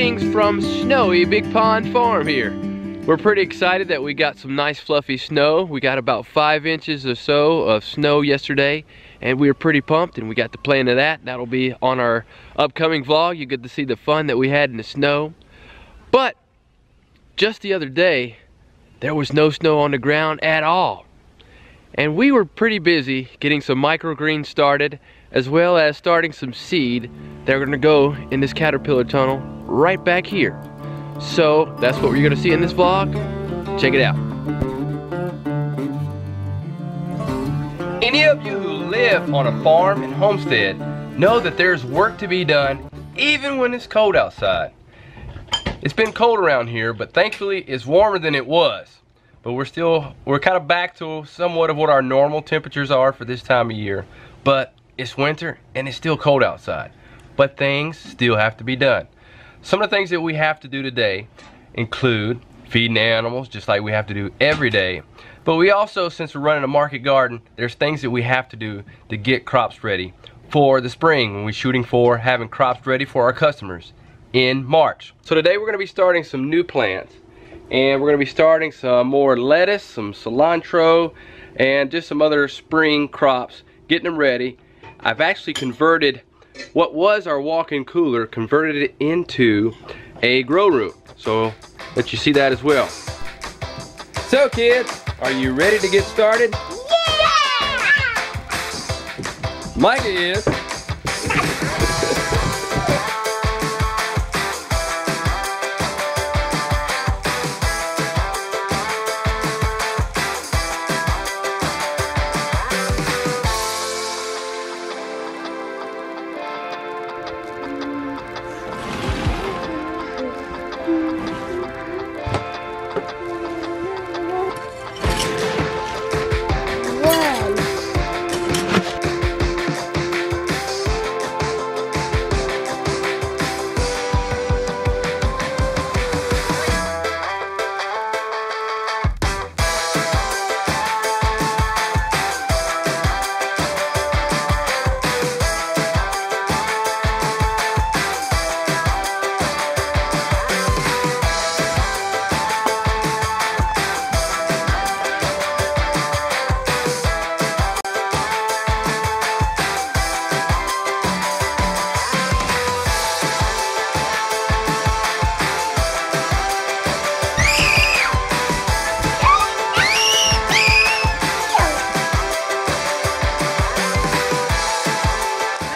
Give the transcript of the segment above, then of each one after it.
Greetings from snowy Big Pond Farm here. We're pretty excited that we got some nice fluffy snow. We got about 5 inches or so of snow yesterday, and we were pretty pumped, and we got to play into that. That'll be on our upcoming vlog. You get to see the fun that we had in the snow. But just the other day, there was no snow on the ground at all. And we were pretty busy getting some microgreens started, as well as starting some seed that are gonna go in this caterpillar tunnel right back here. So that's what we're gonna see in this vlog. Check it out. Any of you who live on a farm and homestead know that there's work to be done even when it's cold outside. It's been cold around here, but thankfully it's warmer than it was. But we're kind of back to somewhat of what our normal temperatures are for this time of year. But it's winter and it's still cold outside. But things still have to be done. Some of the things that we have to do today include feeding animals, just like we have to do every day. But we also, since we're running a market garden, there's things that we have to do to get crops ready for the spring, when we're shooting for having crops ready for our customers in March. So today we're going to be starting some new plants. And we're going to be starting some more lettuce, some cilantro, and just some other spring crops, getting them ready. I've actually converted what was our walk-in cooler, converted it into a grow room. So let you see that as well. So kids, are you ready to get started? Yeah! Micah is.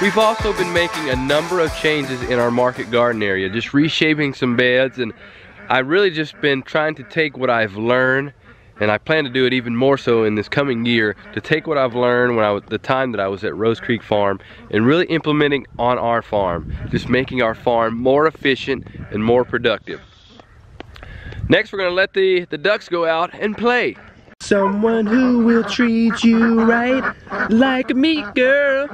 We've also been making a number of changes in our market garden area, just reshaping some beds, and I've really just been trying to take what I've learned, and I plan to do it even more so in this coming year, to take what I've learned when the time that I was at Rose Creek Farm and really implementing on our farm, just making our farm more efficient and more productive. Next, we're gonna let the ducks go out and play. Someone who will treat you right like a meat girl.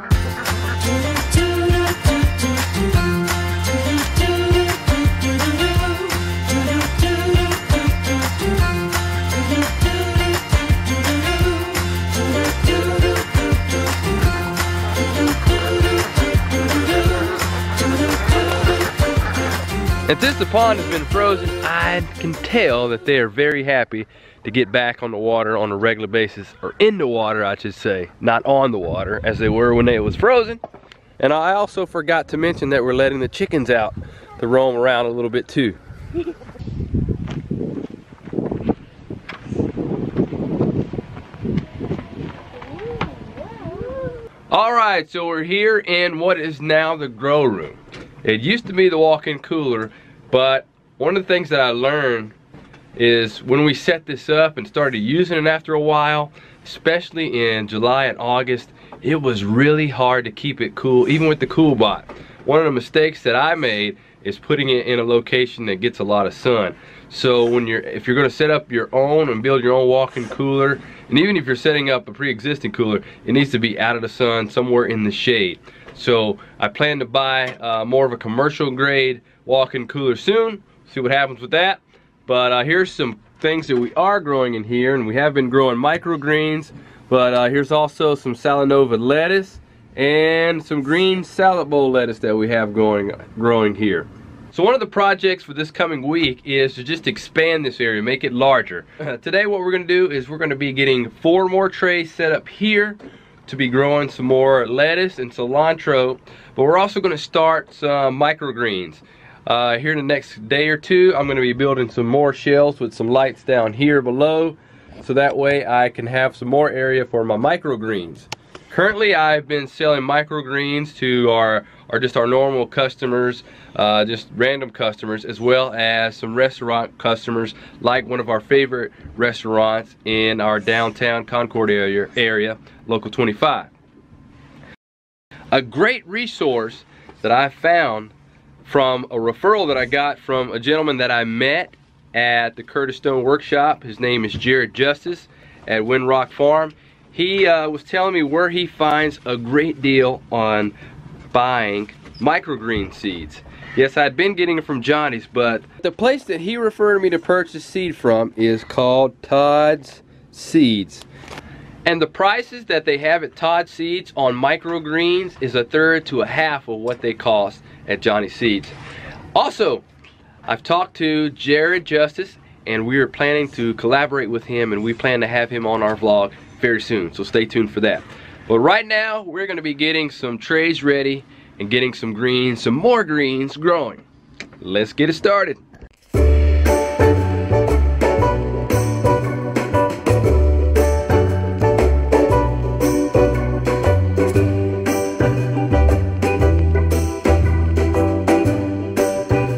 And since the pond has been frozen, I can tell that they are very happy to get back on the water on a regular basis, or in the water I should say, not on the water as they were when it was frozen. And I also forgot to mention that we're letting the chickens out to roam around a little bit too. Alright, so we're here in what is now the grow room. It used to be the walk-in cooler, but one of the things that I learned is when we set this up and started using it after a while, especially in July and August, it was really hard to keep it cool, even with the cool bot. One of the mistakes that I made is putting it in a location that gets a lot of sun. So if you're going to set up your own and build your own walk-in cooler, and even if you're setting up a pre-existing cooler, it needs to be out of the sun, somewhere in the shade. So I plan to buy more of a commercial grade walk-in cooler soon. See what happens with that. But here's some things that we are growing in here, and we have been growing microgreens. But here's also some Salanova lettuce and some green salad bowl lettuce that we have growing here. So one of the projects for this coming week is to just expand this area, make it larger. Today what we're going to do is we're going to be getting 4 more trays set up here to be growing some more lettuce and cilantro, but we're also going to start some microgreens. Here in the next day or two, I'm going to be building some more shelves with some lights down here below, so that way I can have some more area for my microgreens. Currently, I've been selling microgreens to our normal customers, just random customers, as well as some restaurant customers, like one of our favorite restaurants in our downtown Concord area, Local 25. A great resource that I found from a referral that I got from a gentleman that I met at the Curtis Stone Workshop. His name is Jared Justice at Windrock Farm. He was telling me where he finds a great deal on buying microgreen seeds. Yes, I'd been getting it from Johnny's, but the place that he referred me to purchase seed from is called Todd's Seeds. And the prices that they have at Todd Seeds on microgreens is 1/3 to 1/2 of what they cost at Johnny's Seeds. Also, I've talked to Jared Justice, and we are planning to collaborate with him, and we plan to have him on our vlog very soon, so stay tuned for that. But right now, we're going to be getting some trays ready and getting some greens, some more greens growing. Let's get it started.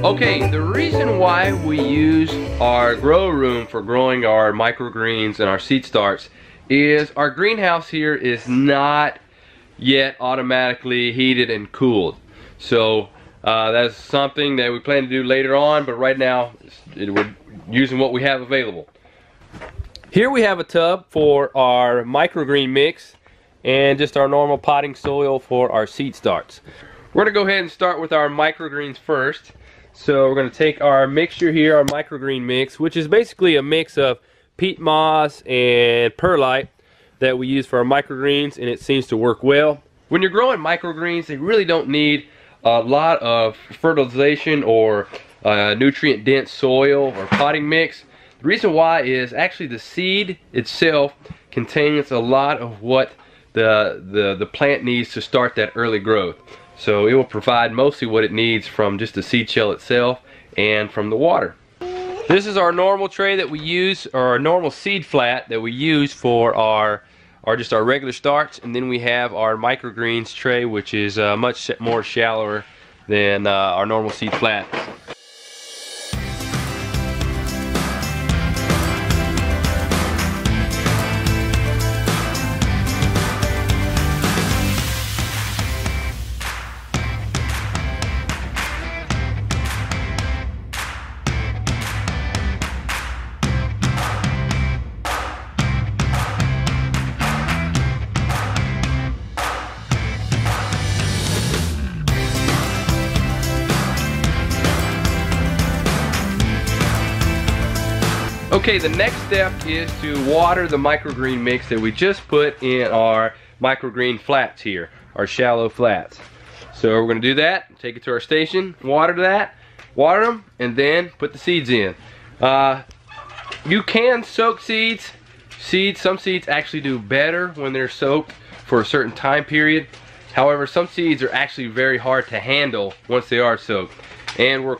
Okay, the reason why we use our grow room for growing our microgreens and our seed starts is our greenhouse here is not yet automatically heated and cooled. So that's something that we plan to do later on, but right now we're using what we have available. Here we have a tub for our microgreen mix and just our normal potting soil for our seed starts. We're going to go ahead and start with our microgreens first. So we're going to take our mixture here, our microgreen mix, which is basically a mix of peat moss and perlite that we use for our microgreens, and it seems to work well. When you're growing microgreens, they really don't need a lot of fertilization or nutrient dense soil or potting mix. The reason why is actually the seed itself contains a lot of what the plant needs to start that early growth. So it will provide mostly what it needs from just the seed shell itself and from the water. This is our normal tray that we use, or our normal seed flat that we use for our regular starts, and then we have our microgreens tray, which is much more shallower than our normal seed flat. Okay, the next step is to water the microgreen mix that we just put in our microgreen flats here, our shallow flats. So we're going to do that, take it to our station, water them, and then put the seeds in. You can soak seeds. Some seeds actually do better when they're soaked for a certain time period. However, some seeds are actually very hard to handle once they are soaked. And we're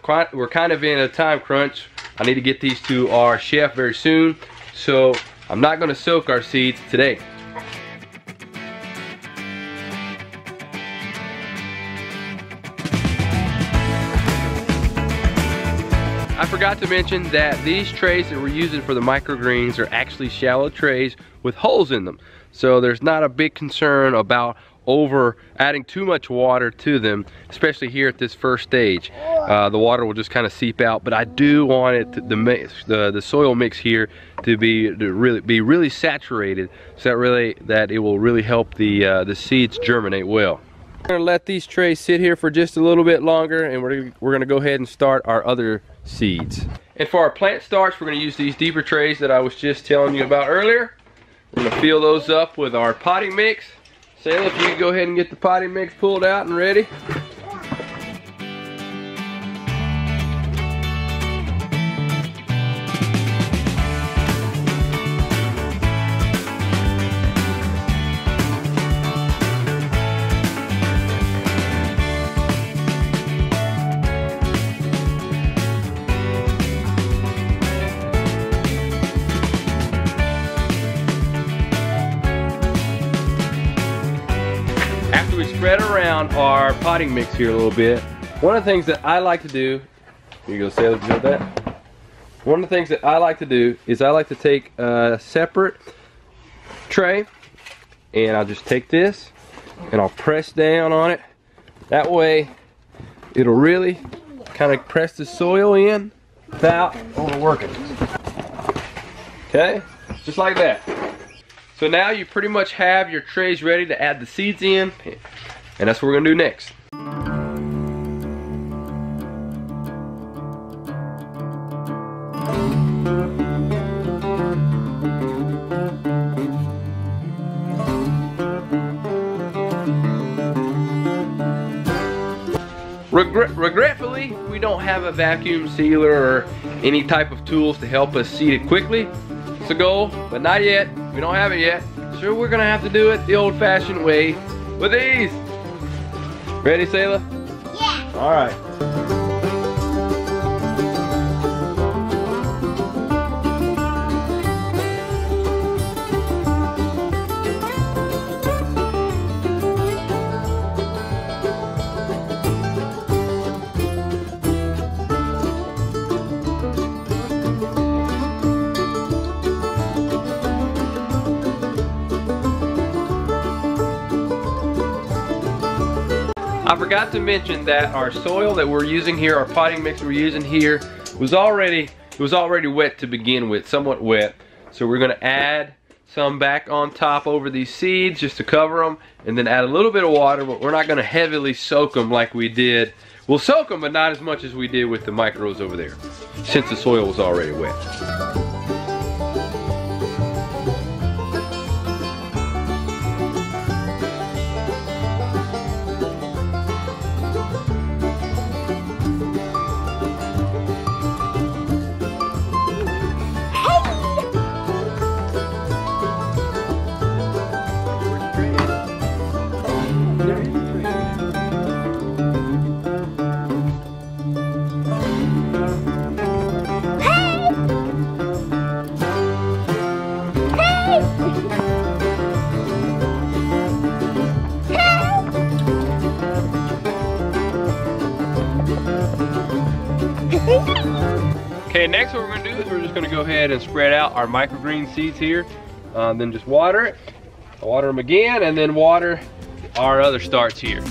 kind of in a time crunch. I need to get these to our chef very soon, so I'm not going to soak our seeds today. I forgot to mention that these trays that we're using for the microgreens are actually shallow trays with holes in them. So there's not a big concern about adding too much water to them, especially here at this first stage. The water will just kind of seep out, but I do want it the soil mix here to be really saturated, so that it will really help the seeds germinate well. We're going to let these trays sit here for just a little bit longer, and we're going to go ahead and start our other seeds. And for our plant starts, we're going to use these deeper trays that I was just telling you about earlier. We're going to fill those up with our potting mix. Sailor, if you can go ahead and get the potting mix pulled out and ready. down our potting mix here a little bit. One of the things that I like to do, you go Sailor, do that. One of the things that I like to do is I like to take a separate tray, and I'll just take this and I'll press down on it. That way it'll really kind of press the soil in without overworking. Okay, just like that. So now you pretty much have your trays ready to add the seeds in, and that's what we're gonna do next. Regretfully, we don't have a vacuum sealer or any type of tools to help us seed it quickly. It's a goal, but not yet. We don't have it yet. So we're gonna have to do it the old-fashioned way with these. Ready, Sailor? Yeah. All right. I forgot to mention that our soil that we're using here, our potting mix we're using here, was already wet to begin with, somewhat wet. So we're gonna add some back on top over these seeds just to cover them, and then add a little bit of water, but we're not gonna heavily soak them like we did. We'll soak them, but not as much as we did with the micros over there, since the soil was already wet. Okay, next what we're going to do is we're just going to go ahead and spread out our microgreen seeds here. Then just water it, water them again, and then water our other starts here.